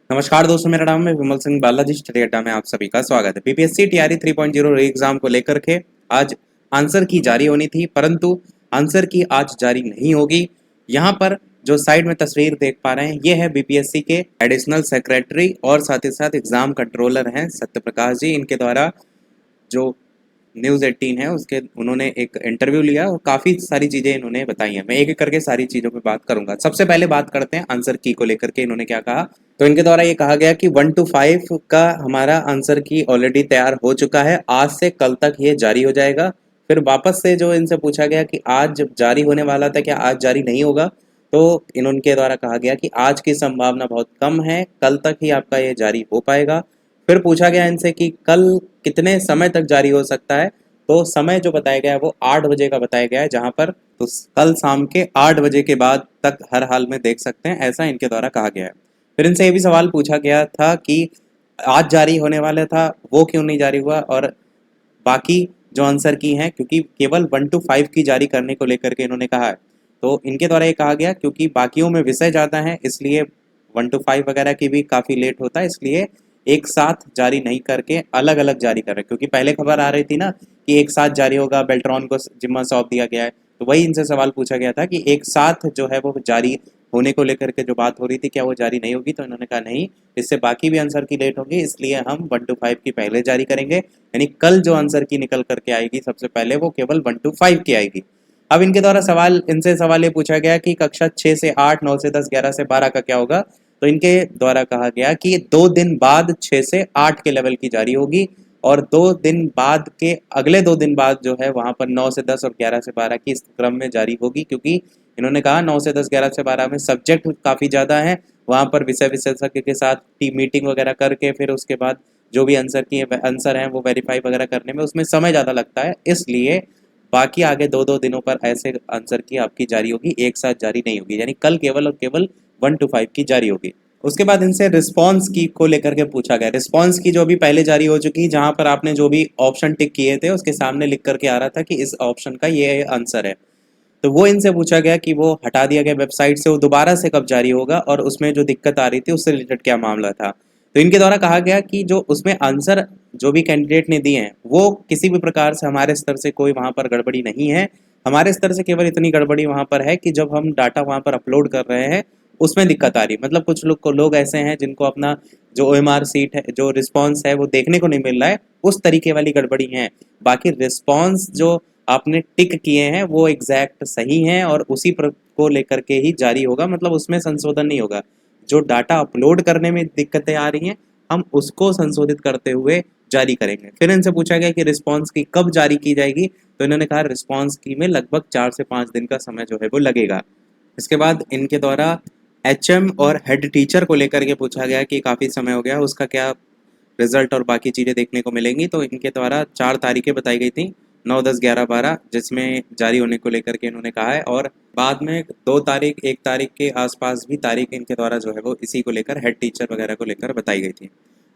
नमस्कार दोस्तों, मेरा नाम है विमल सिंह बालाजी। स्टडी अड्डा में आप सभी का स्वागत है। बीपीएससी टीआरई 3.0 री एग्जाम को लेकर के आज आंसर की जारी होनी थी, परंतु आंसर की आज जारी नहीं होगी। यहाँ पर जो साइड में तस्वीर देख पा रहे हैं, ये है बीपीएससी के एडिशनल सेक्रेटरी और साथ ही साथ एग्जाम कंट्रोलर हैं सत्य प्रकाश जी। इनके द्वारा जो न्यूज़ 18 है उसके उन्होंने एक इंटरव्यू लिया और काफ़ी सारी चीज़ें इन्होंने बताई हैं। मैं एक एक करके सारी चीज़ों पे बात करूंगा। सबसे पहले बात करते हैं आंसर की को लेकर के इन्होंने क्या कहा। तो इनके द्वारा ये कहा गया कि 1 to 5 का हमारा आंसर की ऑलरेडी तैयार हो चुका है, आज से कल तक ये जारी हो जाएगा। फिर वापस से जो इनसे पूछा गया कि आज जब जारी होने वाला था, क्या आज जारी नहीं होगा, तो इनके द्वारा कहा गया कि आज की संभावना बहुत कम है, कल तक ही आपका ये जारी हो पाएगा। फिर पूछा गया इनसे कि कल कितने समय तक जारी हो सकता है, तो समय जो बताया गया है वो 8 बजे का बताया गया है, जहां पर तो कल शाम के 8 बजे के बाद तक हर हाल में देख सकते हैं, ऐसा इनके द्वारा कहा गया है। फिर इनसे ये भी सवाल पूछा गया था कि आज जारी होने वाला था वो क्यों नहीं जारी हुआ, और बाकी जो आंसर की हैं, क्योंकि केवल 1 to 5 की जारी करने को लेकर के इन्होंने कहा है। तो इनके द्वारा ये कहा गया क्योंकि बाकियों में विषय ज़्यादा हैं, इसलिए 1 to 5 वगैरह की भी काफ़ी लेट होता है, इसलिए एक साथ जारी नहीं करके अलग अलग जारी कर रहे हैं। क्योंकि पहले खबर आ रही थी ना कि एक साथ जारी होगा, बेल्ट्रॉन को जिम्मा सौंप दिया गया है, तो वही इनसे सवाल पूछा गया था कि एक साथ जो है वो जारी होने को लेकर के जो बात हो रही थी, क्या वो जारी नहीं होगी। तो इन्होंने कहा नहीं, इससे बाकी भी आंसर की लेट होगी, इसलिए हम 1 to 5 की पहले जारी करेंगे। यानी कल जो आंसर की निकल करके आएगी सबसे पहले, वो केवल 1 to 5 की आएगी। अब इनके द्वारा इनसे सवाल ये पूछा गया कि कक्षा 6 से 8, 9 से 10, 11 से 12 का क्या होगा। तो इनके द्वारा कहा गया कि 2 दिन बाद 6 से 8 के लेवल की जारी होगी, और 2 दिन बाद के अगले 2 दिन बाद जो है वहां पर 9 से 10 और 11 से 12 की इस क्रम में जारी होगी। क्योंकि इन्होंने कहा 9 से 10, 11 से 12 में सब्जेक्ट काफ़ी ज़्यादा है, वहाँ पर विषय विशेषज्ञ के साथ टीम मीटिंग वगैरह करके फिर उसके बाद जो भी आंसर हैं वो वेरीफाई वगैरह करने में उसमें समय ज़्यादा लगता है, इसलिए बाकी आगे 2-2 दिनों पर ऐसे आंसर की आपकी जारी होगी, एक साथ जारी नहीं होगी। यानी कल केवल और केवल 1 to 5 की जारी होगी। उसके बाद इनसे रिस्पॉन्स की को लेकर के पूछा गया। रिस्पॉन्स की जो अभी पहले जारी हो चुकी, जहां पर आपने जो भी ऑप्शन टिक किए थे उसके सामने लिख करके आ रहा था कि इस ऑप्शन का ये आंसर है, तो वो इनसे पूछा गया कि वो हटा दिया गया वेबसाइट से, वो दोबारा से कब जारी होगा और उसमें जो दिक्कत आ रही थी उससे रिलेटेड क्या मामला था। तो इनके द्वारा कहा गया कि जो उसमें आंसर जो भी कैंडिडेट ने दिए हैं वो किसी भी प्रकार से हमारे स्तर से कोई वहाँ पर गड़बड़ी नहीं है। हमारे स्तर से केवल इतनी गड़बड़ी वहाँ पर है कि जब हम डाटा वहाँ पर अपलोड कर रहे हैं उसमें दिक्कत आ रही है। मतलब कुछ लोग ऐसे हैं जिनको अपना जो OMR सीट है, जो रिस्पॉन्स है वो देखने को नहीं मिल रहा है, उस तरीके वाली गड़बड़ी है। बाकी रिस्पॉन्स जो आपने टिक किए हैं वो एग्जैक्ट सही हैं और उसी को लेकर के ही जारी होगा, मतलब उसमें संशोधन नहीं होगा। जो डाटा अपलोड करने में दिक्कतें आ रही हैं हम उसको संशोधित करते हुए जारी करेंगे। फिर इनसे पूछा गया कि रिस्पॉन्स की कब जारी की जाएगी, तो इन्होंने कहा रिस्पॉन्स की में लगभग 4 से 5 दिन का समय जो है वो लगेगा। इसके बाद इनके द्वारा HM और हेड टीचर को लेकर के पूछा गया कि काफ़ी समय हो गया, उसका क्या रिजल्ट और बाकी चीज़ें देखने को मिलेंगी। तो इनके द्वारा 4 तारीखें बताई गई थी, 9, 10, 11, 12, जिसमें जारी होने को लेकर के इन्होंने कहा है, और बाद में 2 तारीख, 1 तारीख के आसपास भी तारीख इनके द्वारा जो है वो इसी को लेकर हेड टीचर वगैरह को लेकर बताई गई थी।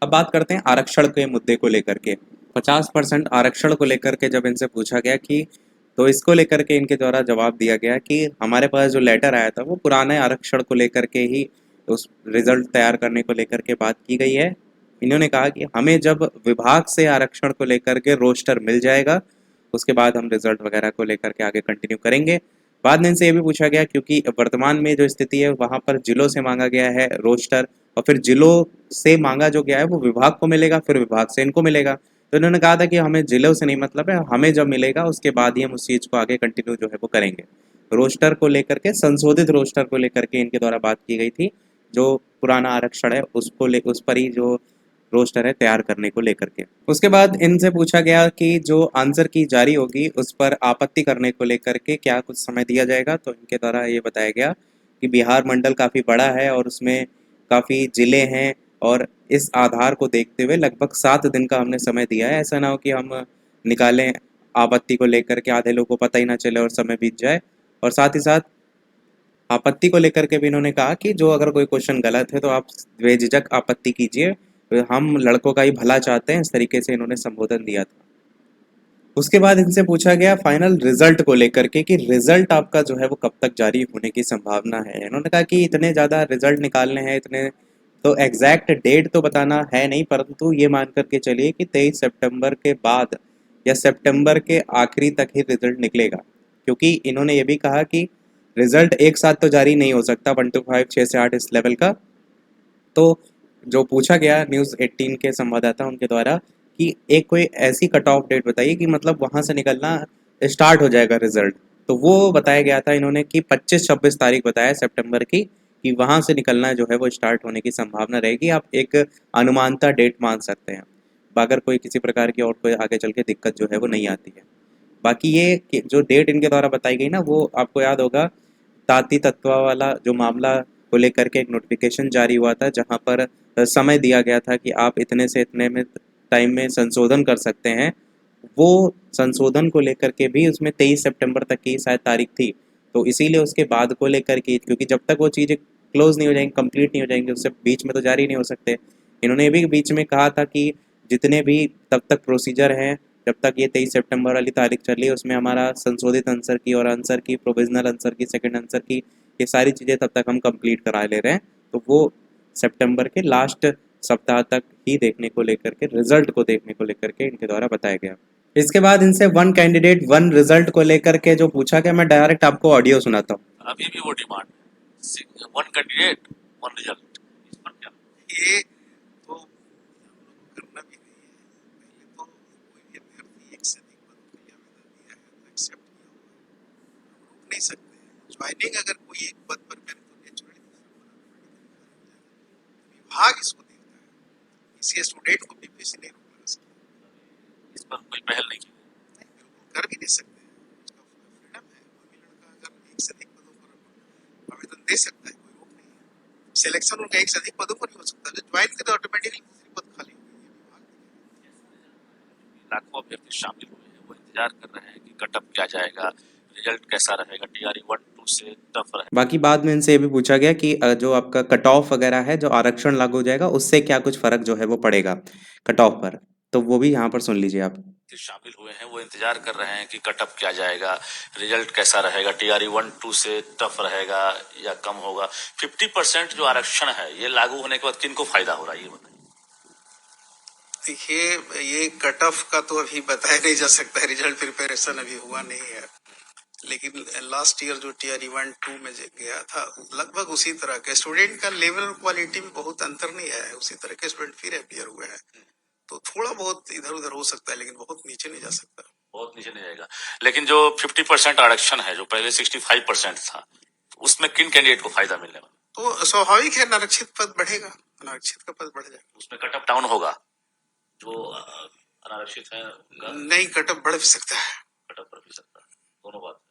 अब बात करते हैं आरक्षण के मुद्दे को लेकर के। 50% आरक्षण को लेकर के जब इनसे पूछा गया कि, तो इसको लेकर के इनके द्वारा जवाब दिया गया कि हमारे पास जो लेटर आया था वो पुराने आरक्षण को लेकर के ही उस रिजल्ट तैयार करने को लेकर के बात की गई है। इन्होंने कहा कि हमें जब विभाग से आरक्षण को लेकर के रोस्टर मिल जाएगा उसके बाद हम रिजल्ट वगैरह को लेकर के आगे कंटिन्यू करेंगे। बाद में इनसे ये भी पूछा गया क्योंकि वर्तमान में जो स्थिति है वहाँ पर जिलों से मांगा गया है रोस्टर, और फिर जिलों से मांगा जो गया है वो विभाग को मिलेगा, फिर विभाग से इनको मिलेगा। तो इन्होंने कहा था कि हमें जिलों से नहीं मतलब है, हमें जब मिलेगा उसके बाद ही हम उस चीज़ को आगे कंटिन्यू जो है वो करेंगे। रोस्टर को लेकर के, संशोधित रोस्टर को लेकर के इनके द्वारा बात की गई थी। जो पुराना आरक्षण है उस पर ही जो रोस्टर है तैयार करने को लेकर के। उसके बाद इनसे पूछा गया कि जो आंसर की जारी होगी उस पर आपत्ति करने को लेकर के क्या कुछ समय दिया जाएगा। तो इनके द्वारा ये बताया गया कि बिहार मंडल काफ़ी बड़ा है और उसमें काफ़ी ज़िले हैं, और इस आधार को देखते हुए लगभग 7 दिन का हमने समय दिया है। ऐसा ना हो कि हम निकालें आपत्ति को लेकर के, आधे लोगों को पता ही ना चले और समय बीत जाए। और साथ ही साथ आपत्ति को लेकर के भी इन्होंने कहा कि जो अगर कोई क्वेश्चन गलत है तो आप बेझिझक आपत्ति कीजिए, हम लड़कों का ही भला चाहते हैं, इस तरीके से इन्होंने संबोधन दिया था। उसके बाद इनसे पूछा गया फाइनल रिजल्ट को लेकर के कि रिजल्ट आपका जो है वो कब तक जारी होने की संभावना है। इन्होंने कहा कि इतने ज़्यादा रिजल्ट निकालने हैं, इतने तो एग्जैक्ट डेट तो बताना है नहीं, परंतु ये मान करके चलिए कि 23 सितंबर के बाद या सितंबर के आखिरी तक ही रिजल्ट निकलेगा, क्योंकि इन्होंने ये भी कहा कि रिजल्ट एक साथ तो जारी नहीं हो सकता 1 to 5 6 से 8 इस लेवल का। तो जो पूछा गया न्यूज़ 18 के संवाददाता उनके द्वारा कि एक कोई ऐसी कट ऑफ डेट बताइए कि मतलब वहाँ से निकलना स्टार्ट हो जाएगा रिजल्ट। तो वो बताया गया था इन्होंने कि 25-26 तारीख बताया सितंबर की, कि वहाँ से निकलना जो है वो स्टार्ट होने की संभावना रहेगी। आप एक अनुमानता डेट मान सकते हैं, अगर कोई किसी प्रकार की और कोई आगे चल के दिक्कत जो है वो नहीं आती है। बाकी ये कि जो डेट इनके द्वारा बताई गई ना, वो आपको याद होगा ताती तत्वा वाला जो मामला को लेकर के एक नोटिफिकेशन जारी हुआ था, जहां पर समय दिया गया था कि आप इतने से इतने में टाइम में संशोधन कर सकते हैं। वो संशोधन को लेकर के भी उसमें 23 सितंबर तक की शायद तारीख थी। तो इसीलिए उसके बाद को लेकर के, क्योंकि जब तक वो चीज़ें क्लोज नहीं हो जाएंगी, कंप्लीट नहीं हो जाएंगी, उससे बीच में तो जारी नहीं हो सकते। इन्होंने ये भी बीच में कहा था कि जितने भी तब तक प्रोसीजर हैं, जब तक ये 23 सितंबर वाली तारीख चली, उसमें हमारा संशोधित आंसर की और आंसर की, प्रोविजनल आंसर की, सेकंड आंसर की, ये सारी चीज़ें तब तक हम कंप्लीट करा ले रहे हैं। तो वो सितंबर के लास्ट सप्ताह तक ही देखने को लेकर के, रिजल्ट को देखने को लेकर के इनके द्वारा बताया गया। इसके बाद इनसे वन कैंडिडेट वन रिजल्ट को लेकर के जो पूछा गया, मैं डायरेक्ट आपको ऑडियो सुनाता हूँ। अभी भी वो डिमांड है, वन कैंडिडेट वन रिजल्ट। इस पर क्या ये तो हम लोग को करना भी नहीं है। पहले तो कोई भी अभ्यर्थी एक से अधिक पदों के लिए आवेदन दिया है तो एक्सेप्ट किया हुआ है, हम रोक नहीं सकते हैं। ज्वाइनिंग अगर कोई एक पद पर करे तो नेचुरली दूसरा पद ऑटोमेटिकली खाली हो जाएगा। विभाग इसको देखता है, इसी स्टूडेंट को बीपीएससी नहीं रोक लगा सकता। इस पर कोई पहल नहीं की? नहीं, बिल्कुल कर भी नहीं सकते हैं, उसका फ्रीडम है। कोई भी लड़का अगर एक से अधिक पदों पर आवेदन दे सकता है, कोई रोक नहीं है। सिलेक्शन उनका एक से अधिक पदों पर ही हो सकता है, जब ज्वाइन करे तो ऑटोमेटिकली दूसरी पद खाली हो गई, ये विभाग देखेगा। लाखों अभ्यर्थी शामिल हुए हैं, वो इंतजार कर रहे हैं कि कटअप क्या जाएगा, रिजल्ट कैसा रहेगा, टीआरई 1-2 से टफ रहेगा। बाकी बाद में इनसे ये भी पूछा गया कि जो आपका कट ऑफ वगैरह है, जो आरक्षण लागू हो जाएगा, उससे क्या कुछ फर्क जो है वो पड़ेगा कट ऑफ पर। तो वो भी यहाँ पर सुन लीजिए आप। शामिल हुए हैं, वो इंतजार कर रहे हैं कि कटअप क्या जाएगा, रिजल्ट कैसा रहेगा, टीआरई 1-2 से टफ रहेगा या कम होगा। 50% जो आरक्षण है ये लागू होने के बाद किनको फायदा हो रहा है ये बताइए। देखिए, ये कट ऑफ का तो अभी बताया नहीं जा सकता है, रिजल्ट प्रिपरेशन अभी हुआ नहीं है। लेकिन लास्ट ईयर जो टीआरई 1-2 में गया था, लगभग उसी तरह के स्टूडेंट का लेवल और क्वालिटी में बहुत अंतर नहीं है, उसी तरह के स्टूडेंट फिर अपियर हुए हैं। तो थोड़ा बहुत इधर उधर हो सकता है, लेकिन बहुत नीचे नहीं जा सकता। बहुत नीचे नहीं जाएगा। लेकिन जो 50% आरक्षण है, जो पहले 65% था, उसमें किन कैंडिडेट को फायदा मिलने वाला? तो स्वाभाविक है, अनारक्षित पद बढ़ेगा, अनारक्षित का पद बढ़ जाएगा। उसमें कटअप डाउन होगा, जो अनारक्षित है उनका नहीं, कटअप बढ़ भी सकता है। कटअप बढ़ भी सकता है, दोनों बात है।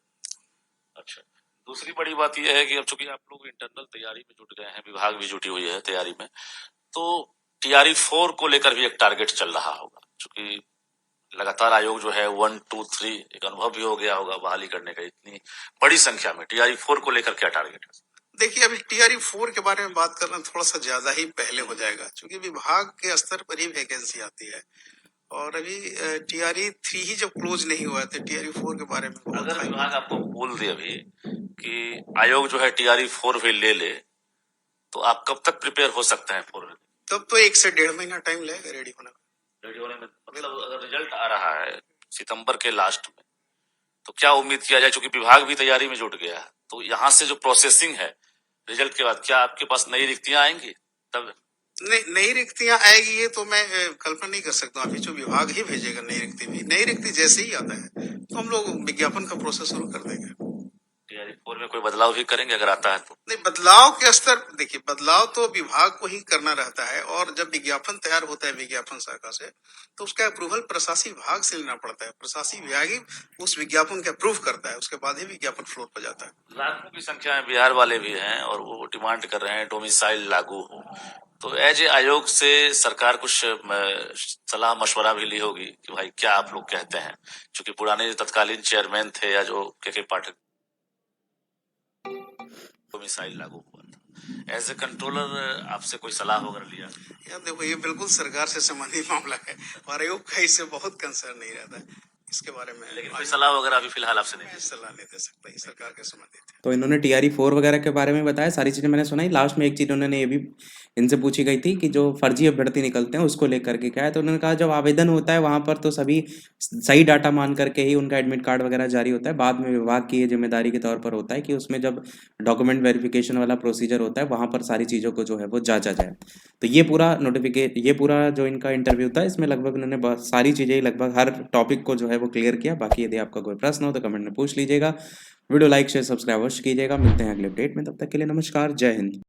अच्छा, दूसरी बड़ी बात यह है कि अब चूंकि आप लोग इंटरनल तैयारी में जुट गए हैं, विभाग भी जुटी हुई है तैयारी में, तो टीआरई 4 को लेकर भी एक टारगेट चल रहा होगा। चूंकि लगातार आयोग जो है 1, 2, 3 एक अनुभव भी हो गया होगा बहाली करने का। इतनी बड़ी संख्या में टीआरई 4 को लेकर क्या टारगेट है? देखिए, अभी टीआरई 4 के बारे में बात करना थोड़ा सा ज्यादा ही पहले हो जाएगा, क्योंकि विभाग के स्तर पर ही वैकेंसी आती है और अभी टीआरई 3 ही जब क्लोज नहीं हुआ तो टीआरई 4 के बारे में बहुत अगर विभाग आपको बोल दे अभी कि आयोग जो है टीआरई 4 भी ले ले, तो आप कब तक प्रिपेयर हो सकते हैं 4? तब तो 1 से 1.5 महीना टाइम लगेगा रेडी होने में। रेडी होने में मतलब अगर रिजल्ट आ रहा है सितंबर के लास्ट में, तो क्या उम्मीद किया जाए? चूंकि विभाग भी तैयारी में जुट गया है, तो यहाँ से जो प्रोसेसिंग है रिजल्ट के बाद, क्या आपके पास नई रिक्तियां आएंगी? तब नई रिक्तियां आएगी ये तो मैं कल्पना नहीं कर सकता हूँ। अभी जो विभाग ही भेजेगा नई रिक्ति भी, नई रिक्ति जैसे ही आता है तो हम लोग विज्ञापन का प्रोसेस शुरू कर देंगे। टीआरई 4 में कोई बदलाव भी करेंगे अगर आता है तो? नहीं, बदलाव के स्तर, देखिए बदलाव तो विभाग को ही करना रहता है, और जब विज्ञापन तैयार होता है विज्ञापन शाखा से, तो उसका अप्रूवल प्रशासनिक विभाग से लेना पड़ता है। प्रशासनिक विभाग ही उस विज्ञापन का अप्रूव करता है, उसके बाद ही विज्ञापन फ्लोर पर जाता है। लाखों की संख्या में बिहार वाले भी हैं और वो डिमांड कर रहे हैं डोमिसाइल लागू हो। तो एज ए आयोग से सरकार कुछ सलाह मशवरा भी ली होगी कि भाई क्या आप लोग कहते हैं? क्योंकि पुराने जो तत्कालीन चेयरमैन थे या जो के पाठक, डोमिसाइल लागू हुआ था, एज ए कंट्रोलर आपसे कोई सलाह वगैरह लिया? यार देखो, ये बिल्कुल सरकार से संबंधित मामला है और आयोग का इससे बहुत कंसर्न नहीं रहता है। इसके बारे में लेकिन कोई सलाह वगैरह अभी फिलहाल आपसे नहीं मैं सलाह नहीं दे सकता, ये सरकार के संबंधित है। तो इन्होंने टीआरई 4 वगैरह के बारे में बताया, सारी चीज़ें मैंने सुनाई। लास्ट में एक चीज़ उन्होंने ये भी इनसे पूछी गई थी कि जो फर्जी अभ्यर्थी निकलते हैं उसको लेकर के क्या है, तो उन्होंने कहा जब आवेदन होता है वहाँ पर तो सभी सही डाटा मान करके ही उनका एडमिट कार्ड वगैरह जारी होता है। बाद में विभाग की ये जिम्मेदारी के तौर पर होता है कि उसमें जब डॉक्यूमेंट वेरिफिकेशन वाला प्रोसीजर होता है वहाँ पर सारी चीज़ों को जो है वो जांचा जाए। तो ये पूरा जो इनका इंटरव्यू था, इसमें लगभग उन्होंने बहुत सारी चीज़ें लगभग हर टॉपिक को जो है वो क्लियर किया। बाकी यदि आपका कोई प्रश्न हो तो कमेंट में पूछ लीजिएगा। वीडियो लाइक शेयर सब्सक्राइब अवश्य कीजिएगा। मिलते हैं अगले अपडेट में, तब तक के लिए नमस्कार, जय हिंद।